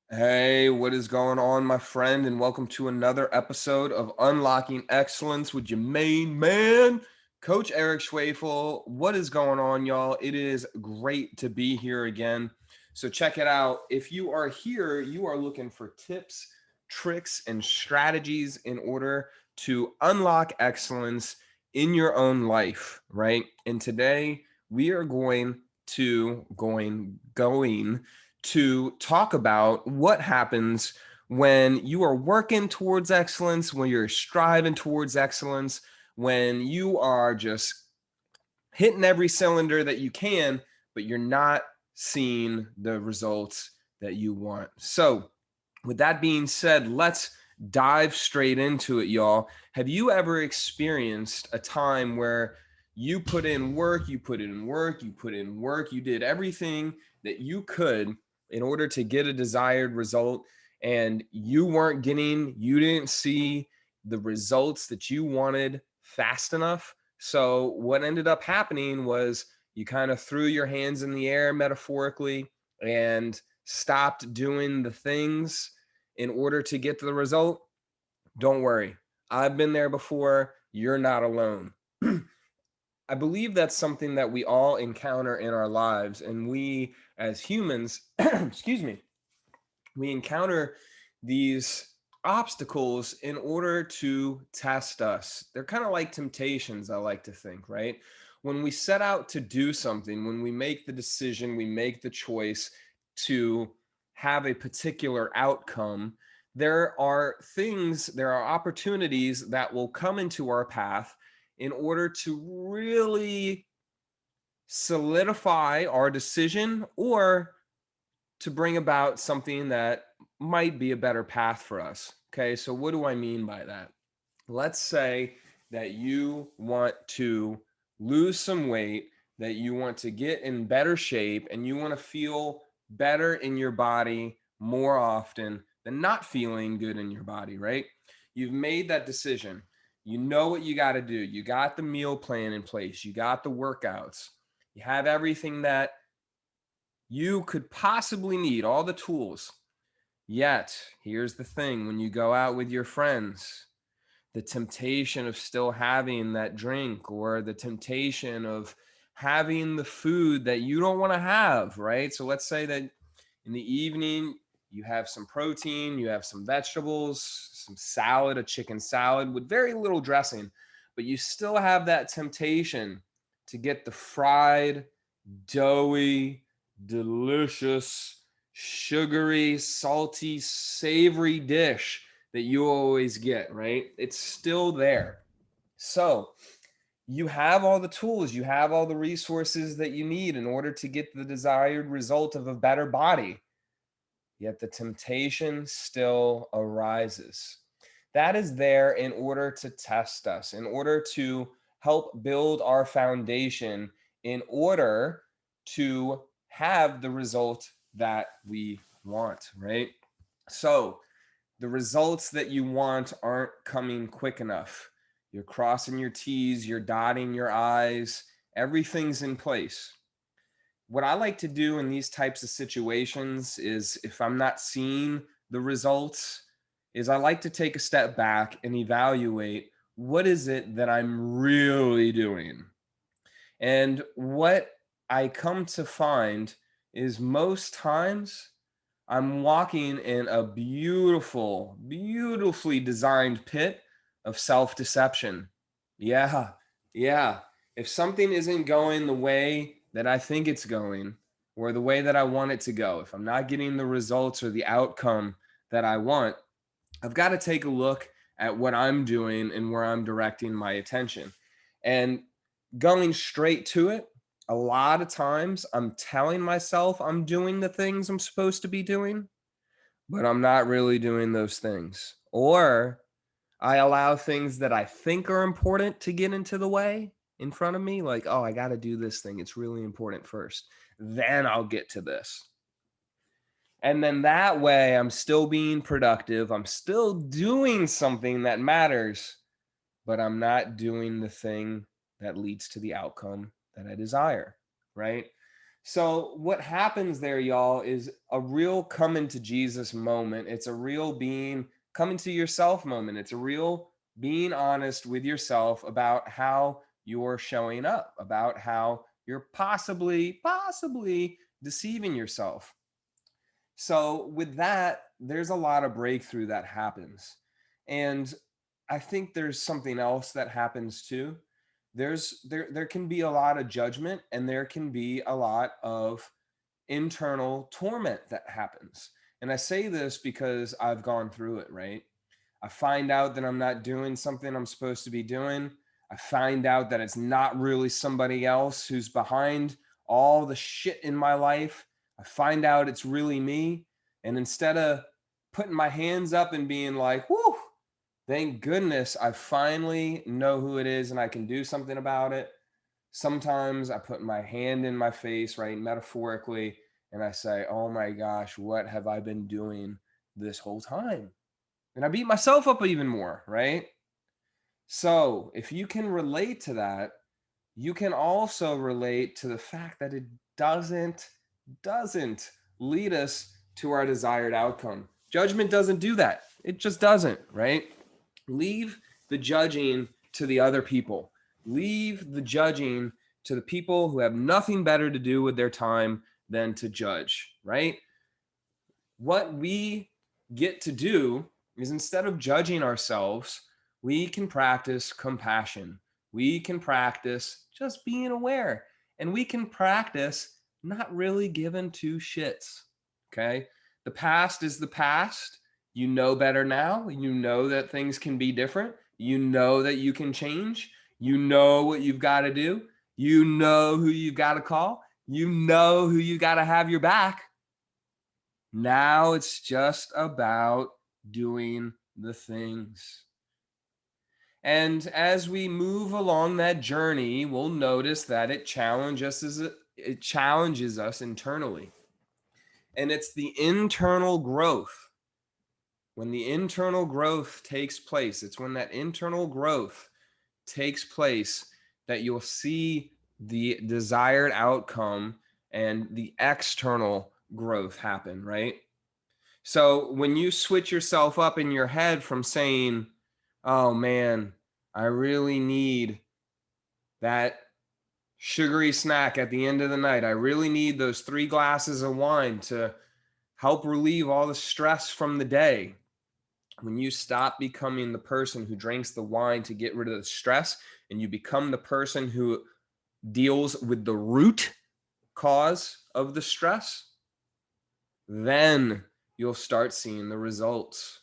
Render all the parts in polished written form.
Hey, what is going on, my friend? And welcome to another episode of Unlocking Excellence with your main man, Coach Eric Schwafel. What is going on, y'all? It is great to be here again. So, check it out. If you are here, you are looking for tips, tricks, and strategies in order to unlock excellence in your own life, right? And today we are going to talk about what happens when you are working towards excellence, when you're striving towards excellence, when you are just hitting every cylinder that you can, but you're not seeing the results that you want. So, with that being said, let's dive straight into it, y'all. Have you ever experienced a time where you put in work, you put in work, you put in work, you did everything that you could in order to get a desired result, and you didn't see the results that you wanted fast enough? So, what ended up happening was you kind of threw your hands in the air metaphorically and stopped doing the things in order to get to the result. Don't worry. I've been there before. You're not alone. I believe that's something that we all encounter in our lives. And we, as humans, excuse me, we encounter these obstacles in order to test us. They're kind of like temptations, I like to think, right? When we set out to do something, when we make the decision, we make the choice to have a particular outcome, there are opportunities that will come into our path in order to really solidify our decision or to bring about something that might be a better path for us. Okay, so what do I mean by that? Let's say that you want to lose some weight, that you want to get in better shape, and you want to feel better in your body more often than not feeling good in your body, right? You've made that decision. You know what you got to do. You got the meal plan in place, you got the workouts, you have everything that you could possibly need, all the tools. Yet, here's the thing, when you go out with your friends, the temptation of still having that drink or the temptation of having the food that you don't want to have, right? So let's say that in the evening, you have some protein, you have some vegetables, some salad, a chicken salad with very little dressing, but you still have that temptation to get the fried, doughy, delicious, sugary, salty, savory dish that you always get, right? It's still there. So you have all the tools, you have all the resources that you need in order to get the desired result of a better body. Yet the temptation still arises. That is there in order to test us, in order to help build our foundation, in order to have the result that we want, right? So, the results that you want aren't coming quick enough. You're crossing your T's, you're dotting your I's, everything's in place. What I like to do in these types of situations is, if I'm not seeing the results, is I like to take a step back and evaluate what is it that I'm really doing. And what I come to find is most times I'm walking in a beautifully designed pit of self deception. Yeah, yeah. If something isn't going the way that I think it's going, or the way that I want it to go, if I'm not getting the results or the outcome that I want, I've got to take a look at what I'm doing and where I'm directing my attention. And going straight to it, a lot of times I'm telling myself I'm doing the things I'm supposed to be doing, but I'm not really doing those things. Or I allow things that I think are important to get into the way in front of me. Like, oh, I got to do this thing. It's really important first. Then I'll get to this. And then that way, I'm still being productive. I'm still doing something that matters, but I'm not doing the thing that leads to the outcome that I desire. Right. So what happens there, y'all, is a real coming to Jesus moment. It's a real being coming to yourself moment. It's a real being honest with yourself about how you're showing up, about how you're possibly deceiving yourself. So with that, there's a lot of breakthrough that happens. And I think there's something else that happens too. There can be a lot of judgment, and there can be a lot of internal torment that happens. And I say this because I've gone through it, right? I find out that I'm not doing something I'm supposed to be doing. I find out that it's not really somebody else who's behind all the shit in my life. I find out it's really me. And instead of putting my hands up and being like, whoo, thank goodness I finally know who it is and I can do something about it. Sometimes I put my hand in my face, right, metaphorically, and I say, oh my gosh, what have I been doing this whole time? And I beat myself up even more, right? So if you can relate to that, you can also relate to the fact that it doesn't lead us to our desired outcome. Judgment doesn't do that. It just doesn't, right? Leave the judging to the other people. Leave the judging to the people who have nothing better to do with their time than to judge, right? What we get to do is, instead of judging ourselves, we can practice compassion. We can practice just being aware, and we can practice not really giving two shits. Okay. The past is the past. You know better now. You know that things can be different. You know that you can change. You know what you've got to do. You know who you've got to call. You know who you got to have your back. Now it's just about doing the things. And as we move along that journey, we'll notice that it challenges us internally. And it's the internal growth. When the internal growth takes place, it's when that internal growth takes place that you'll see the desired outcome and the external growth happen, right? So when you switch yourself up in your head from saying, oh man, I really need that sugary snack at the end of the night. I really need those 3 glasses of wine to help relieve all the stress from the day. When you stop becoming the person who drinks the wine to get rid of the stress, and you become the person who deals with the root cause of the stress, then you'll start seeing the results.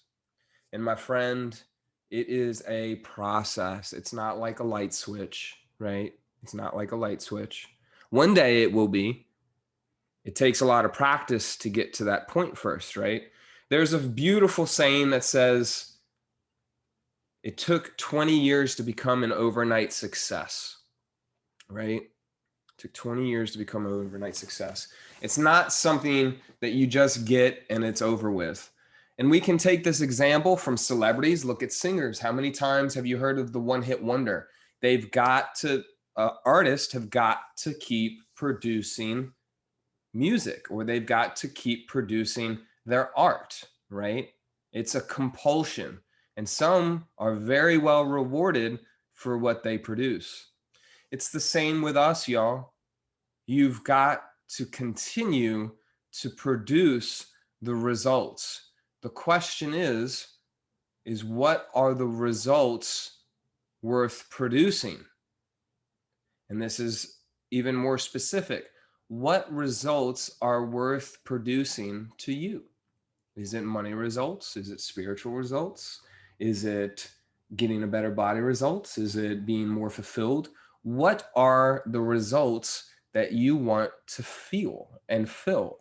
And my friend, it is a process. It's not like a light switch, right? It's not like a light switch. One day it will be. It takes a lot of practice to get to that point first, right? There's a beautiful saying that says, it took 20 years to become an overnight success, right? It took 20 years to become an overnight success. It's not something that you just get and it's over with. And we can take this example from celebrities. Look at singers. How many times have you heard of the one-hit wonder? Artists have got to keep producing music, or they've got to keep producing their art, right? It's a compulsion. And some are very well rewarded for what they produce. It's the same with us, y'all. You've got to continue to produce the results. The question is what are the results worth producing? And this is even more specific. What results are worth producing to you? Is it money results? Is it spiritual results? Is it getting a better body results? Is it being more fulfilled? What are the results that you want to feel and fill?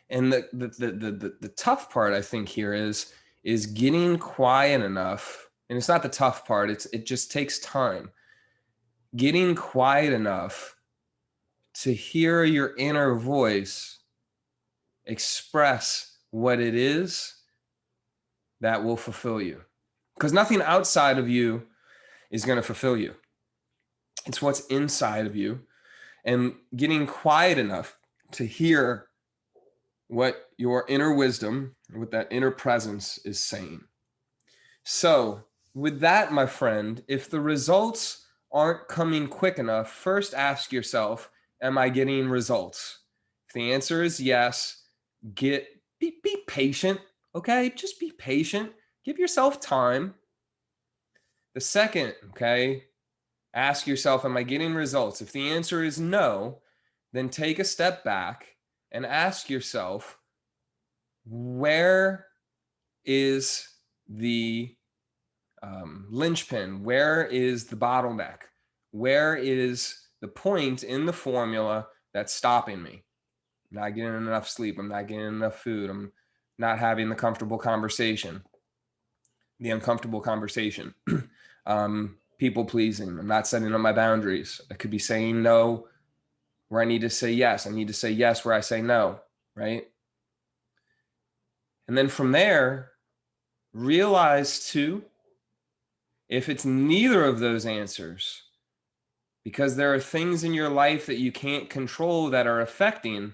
And the tough part, I think, here is getting quiet enough. And it's not the tough part, it just takes time. Getting quiet enough to hear your inner voice express what it is that will fulfill you. Because nothing outside of you is going to fulfill you. It's what's inside of you. and getting quiet enough to hear what your inner wisdom, what that inner presence is saying. So, with that, my friend, if the results aren't coming quick enough, first ask yourself, am I getting results? If the answer is yes, be patient, okay? Just be patient. Give yourself time. The second, okay, ask yourself, am I getting results? If the answer is no, then take a step back and ask yourself, where is the linchpin? Where is the bottleneck? Where is the point in the formula that's stopping me? I'm not getting enough sleep. I'm not getting enough food. I'm not having the comfortable conversation, the uncomfortable conversation. People pleasing. I'm not setting up my boundaries. I could be saying no where I need to say yes. I need to say yes where I say no, right? And then from there, realize too, if it's neither of those answers, because there are things in your life that you can't control that are affecting,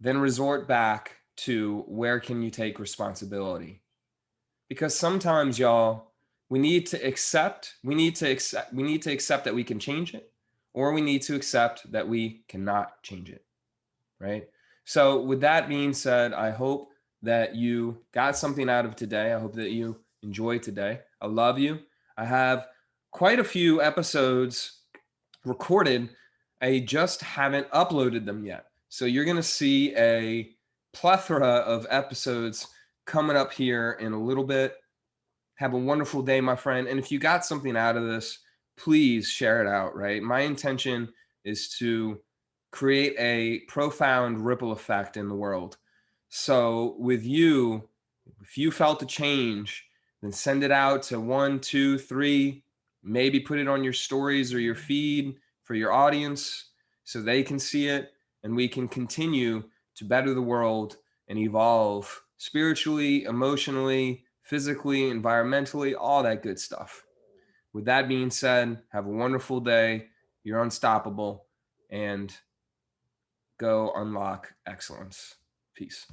then resort back to where can you take responsibility? Because sometimes, y'all, we need to accept that we can change it, or we need to accept that we cannot change it, right? So with that being said, I hope that you got something out of today. I hope that you enjoyed today. I love you. I have quite a few episodes recorded. I just haven't uploaded them yet. So you're going to see a plethora of episodes coming up here in a little bit. Have a wonderful day, my friend. And if you got something out of this, please share it out, right? My intention is to create a profound ripple effect in the world. So with you, if you felt a change, then send it out to 1, 2, 3, maybe put it on your stories or your feed for your audience so they can see it, and we can continue to better the world and evolve spiritually, emotionally, physically, environmentally, all that good stuff. With that being said, have a wonderful day. You're unstoppable, and go unlock excellence. Peace.